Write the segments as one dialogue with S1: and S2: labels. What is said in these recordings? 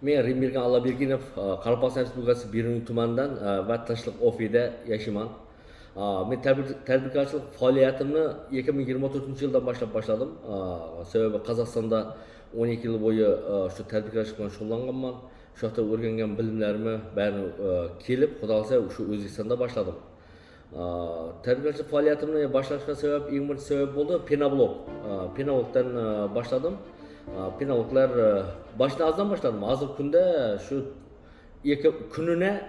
S1: Men Rimbergen Аллабергенов, Qoraqalpog'iston Respublikasi Beruniy tumanidan va Tashliq ofida yashayman. Men tadbirkorchilik faoliyatimni 2024-yildan boshladim. Sababi Qozog'istonda 12 yil bo'yi shu tadbirkorchilik bilan shug'ullanganman. Shu yerda o'rgangan bilimlarimni barini kelib, xudo xolasa shu O'zbekistonda boshladim. Tadbirkorchilik faoliyatimni boshlashga eng birinchi sabab bo'ldi Penoblog. Penoblogdan boshladim. Penaloglar başına azdan başladım. Hazır kunda şu kununa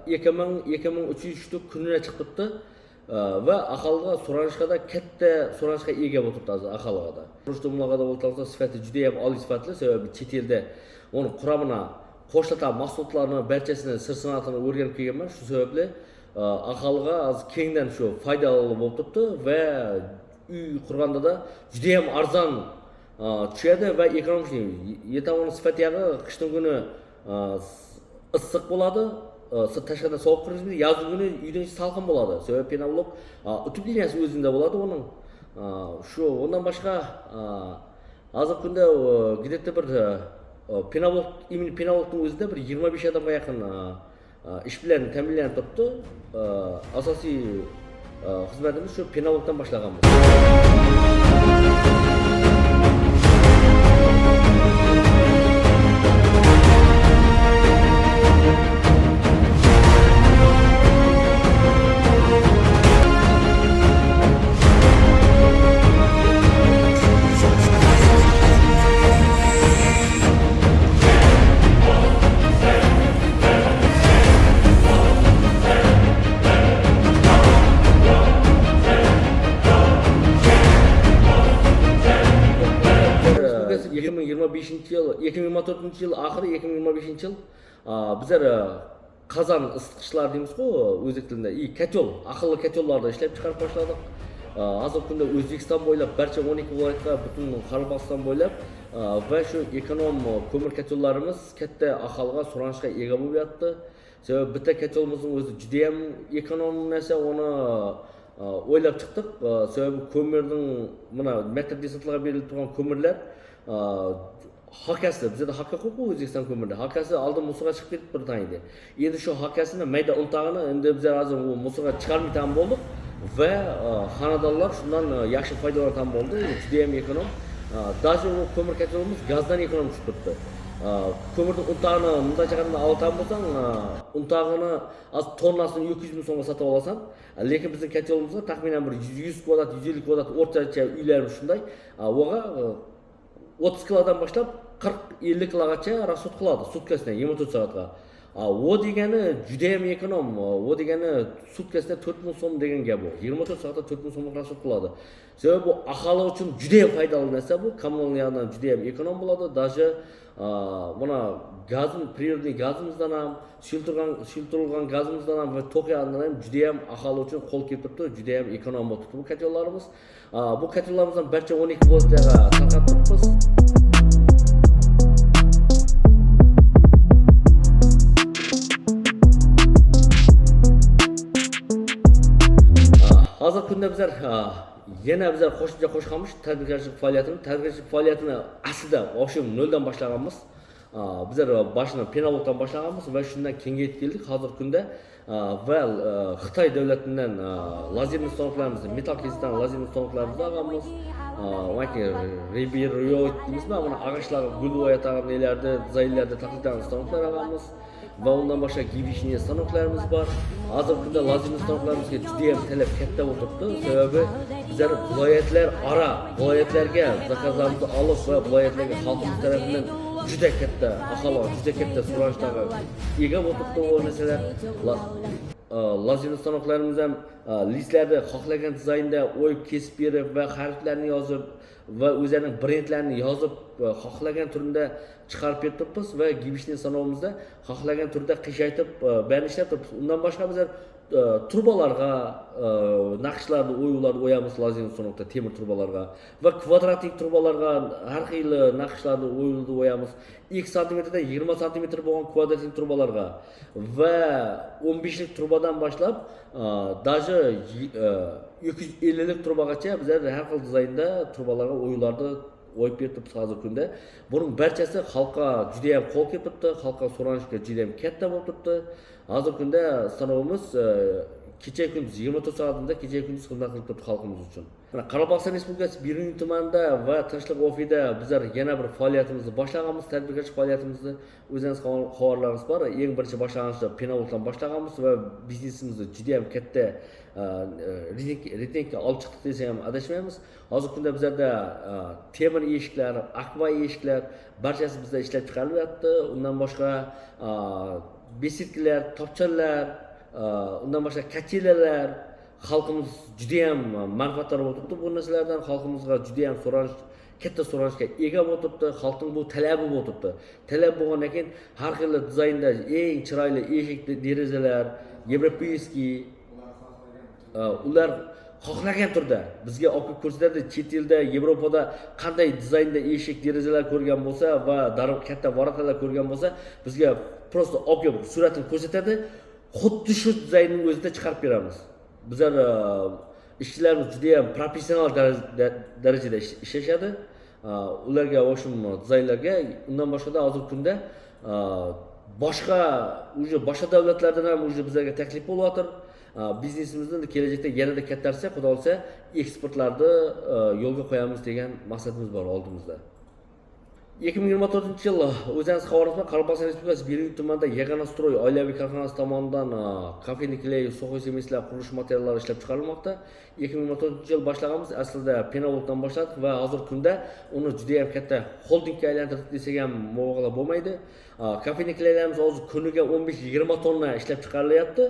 S1: 2300 kununa chiqibdi va aholiga so'rashga katta so'rashga ega bo'libdi aholiga da. Rushtumlarga o'rtalsa sifati juda ham oliy sifatli, sababi chet elda uni quramina qo'shilgan mahsulotlarning barchasini sir san'atini o'rganib kelganman. Shu sababli aholiga az kengdan shu foydali bo'lib turibdi va uy qurganda da juda ham arzon tushadi va ekonomik yetamoni sifatiyag'i qishning kuni issiq bo'ladi, tashqarida sovuq kirgizmaydi, yozgi kuni uydan salqin bo'ladi. Sababi Penoblog utubliniyasi o'zida bo'ladi uning. Shu ondan boshqa hozir kunda где-то bir Penoblog, именно Penoblogning o'zida bir 25 odamga yaqin ish bilan ta'minlanib turibdi. Asosiy xizmatimiz shu Penoblogdan boshlaganmiz. Yıl 2024 yıl ahırı 2025 yıl bizler kazan ısıtqıçlar deymiz-ku o'zbek tilida. Kotel, akıllı kotellarda ishlab chiqarib boshladik. Hozir kunda O'zbekiston bo'ylab barcha 12 viloyatda butun Qoraqalpog'iston bo'ylab va shu ekonom ko'mir kotellarimiz katta aholiga so'rashga ega bo'lib yotdi. Sababi bitta kotelimizning o'zi juda ham ekonom narsa, uni o'ylab chiqdik. Sababi ko'mirning mana metr desantlarga berilib turgan ko'mirlar hakasi, bizda hakka yo'q-ku O'zbekiston ko'mirda. Hakasi oldin musulga chiqib ketib bir tane edi. Endi shu hakkasini mayda untag'ini endi biz hozir u musulga chiqarmaydigan bo'ldik va xonadonlar shundan yaxshi foydalanadigan bo'ldi. Juda ham ekonom. Даже u ko'mir kotelimiz gazdan ekonom tushib turibdi. Ko'mirning untag'ini bunday qaraganda olgan bo'lsang, untag'ini az tonnasini 200 ming so'mga sotib olasan. Lekin bizning kotelimizda taxminan bir 100 kvadrat, 150 kvadrat o'rtacha uylarimiz shunday. Oga 30 kilodan boshlab 40-50 kilogacha rasxod qiladi sutkasidan 24 soatga. O degani juda ham ekonom. O degani sutkasida 4000 so'm degan gap bu. 24 soatda 4000 so'm rasxod qiladi. Sababi bu aholi uchun juda ham foydali narsa bu. Kommunalniyadan juda ham ekonom bo'ladi. Даже buna gazim, природный gazimizdan ham, suyultirilgan gazimizdan ham va tok yog'idan ham juda ham aholi uchun qo'l kelib turibdi, juda ham ekonom bo'lib turibdi bu kotellarimiz. Bu kotellarimizdan barcha 12 viloyatlarga tarqatibmiz. Hozir kunda bizlar yana bizlar qo'shimcha qo'shganmiz tadbirkorchilik faoliyatini aslida o'sha noldan boshlaganmiz. Bizlar boshini Penoblogdan boshlaganmiz va shundan kengayib keldik hozir kunda va Xitoy davlatidan lazerli stanoklarimizni, metal kesishdan lazerli stanoklarimizni olganmiz. Rimbergen deymizmi, mana ag'achlarga gul o'yatadigan nelarda, dizaynlarda taqilgan stanoklar olganmiz. Va undan boshqa gibishniy stanoklarimiz bor. Hozir kunda lazerli stanoklarimizga juda ham talab katta o'tiribdi. Sababi bizlar viloyatlarga zakazlarimizni olib va viloyatlarga xalqimiz tomonidan juda katta aholi, juda katta so'rashlarga ega o'tiribdi bu narsalar. Lazerli stanoklarimiz ham listlarda xohlagan dizaynda o'yib kesib berib va harflarni yozib va o'zlarining brendlarini yozib xohlagan turda chiqarib beribmiz va gibishniy sanoqimizda xohlagan turda qiyshaytib bani ishlab turibmiz. Undan boshqa bizlar turbalarga naqshlarni o'yuvlarni o'yamiz lazerli sanoqda temir turbalarga va kvadratlik turbalarga har xil naqshlarni o'yamiz. 2 santimetrdan 20 santimetr bo'lgan kvadratlik turbalarga va 15 lik turbadan boshlab даже 250 lik turbagacha bizlar har xil dizaynda turbalarga o'yuvlarni o'yib beribmiz hozirgi kunda. Buning barchasi xalqqa juda ham qo'l kelib turibdi, xalqqa so'rashga juda ham katta bo'lib turibdi. Hozirgi kunda stanovimiz kecha kunduz 24 soatida kecha kunduz xizmat qilib turibdi xalqimiz uchun. Mana Qoraqalpog'iston Respublikasi Beruniy tumanida va Tinchlik ofida bizlar yana bir faoliyatimizni boshlaganmiz, tadbirkorchilik faoliyatimizni o'zingiz xabarlaringiz bor. Eng birinchi boshlang'ich Penavoldan boshlaganmiz va biznesimizni juda ham katta reytingga olib chiqdik desam ham adashmaymiz. Hozirgi kunda bizlarda temir eshiklar, akva eshiklar barchasi bizda ishlab chiqarilyapti. Undan boshqa besidkalar, topchalar, undan boshqa kachelalar xalqimiz juda ham manfaatdor bo'lib turibdi. Bu narsalardan xalqimizga juda ham katta so'rashga ega bo'lib turibdi. Xalqning bu talabi bo'lib turibdi. Talab bo'lgandan keyin har xil dizaynda eng chiroyli eshik, derazalar, yevropeyskiy ular xohlagan turda bizga olib ko'rsatadi. Chet elda, Yevropada qanday dizaynda eshik, derazalar ko'rgan bo'lsa va katta varaqalar ko'rgan bo'lsa, bizga prosta olib suratini ko'rsatadi. Xuddi shu dizaynning o'zida chiqarib beramiz. Bizlar ishchilarimiz juda ham professional darajada ishlashadi. Ularga o'sha dizaynlarga undan boshqa hozirgi kunda boshqa davlatlardan ham bizlarga taklif bo'layotir. Biznesimizni kelajakda yanada kattarsak, xudo olsa, eksportlarni yo'lga qo'yamiz degan maqsadimiz bor oldimizda. 2024-yil o'zingiz xabaringiz bilan Qoraqalpog'iston Respublikasi Beruniy tumanida Yagona Stroy oilaviy korxonasi tomonidan kafenik kley, so'xi semizlar, qurilish materiallari ishlab chiqarilmoqda. 2024-yil boshlaganmiz, aslida Penavoldan boshladik va hozirgi kunda uni juda ham katta holdingga aylantirdik desak ham mubolag'a bo'lmaydi. Kafenik kleylarimiz hozir kuniga 15-20 tonna ishlab chiqarilyapti.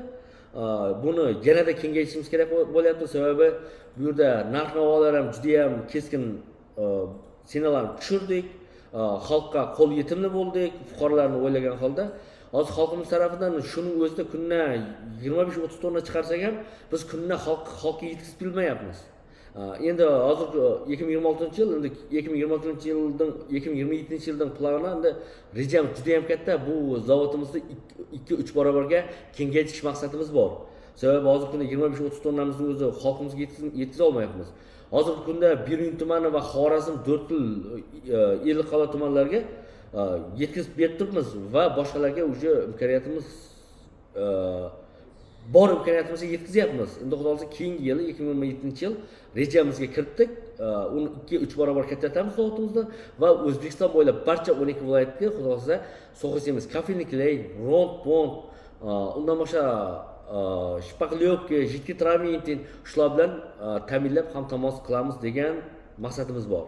S1: Buni yanada kengaytirishimiz kerak bo'lyapti, sababi bu yerda narx-navolar ham juda ham keskin senalarni tushirdik. Xalqqa qo'l yetimli bo'ldik, fuqarolarni o'ylagan holda. Hozir xalqimiz tomonidan shuning o'zida kunna 25-30 tonna chiqarsak ham biz kunna xalqqa yetkazib bilmayapmiz. Endi hozir 2026-yil, endi 2027-yildan plani endi rejamiz juda ham katta. Bu zavodimizni 2-3 barobarga kengaytirish maqsadimiz bor. Sababi hozirgi kunda 25-30 tonnamizni o'zi xalqimizga yetkiza olmayapmiz. Hozirgi kunda Beruniy tumani va Xorazm 4 yil qala tumanlarga yetkazib berib turibmiz va boshqalarga уже imkoniyatimiz bor imkoniyatimizni yetkazyapmiz. Endi xudo xolasa keyingi yil 2027-yil rejamizga kiritdik. Uni 2-3 barobar kattaytiramiz zavodimizni va O'zbekiston bo'ylab barcha 12 viloyatga xudo xolasa so'xisimiz kafeniklar, rond-pont, undan boshqa shpaqlyovka, jiddiy tramintin shular bilan ta'minlab ham tamoz qilamiz degan maqsadimiz bor.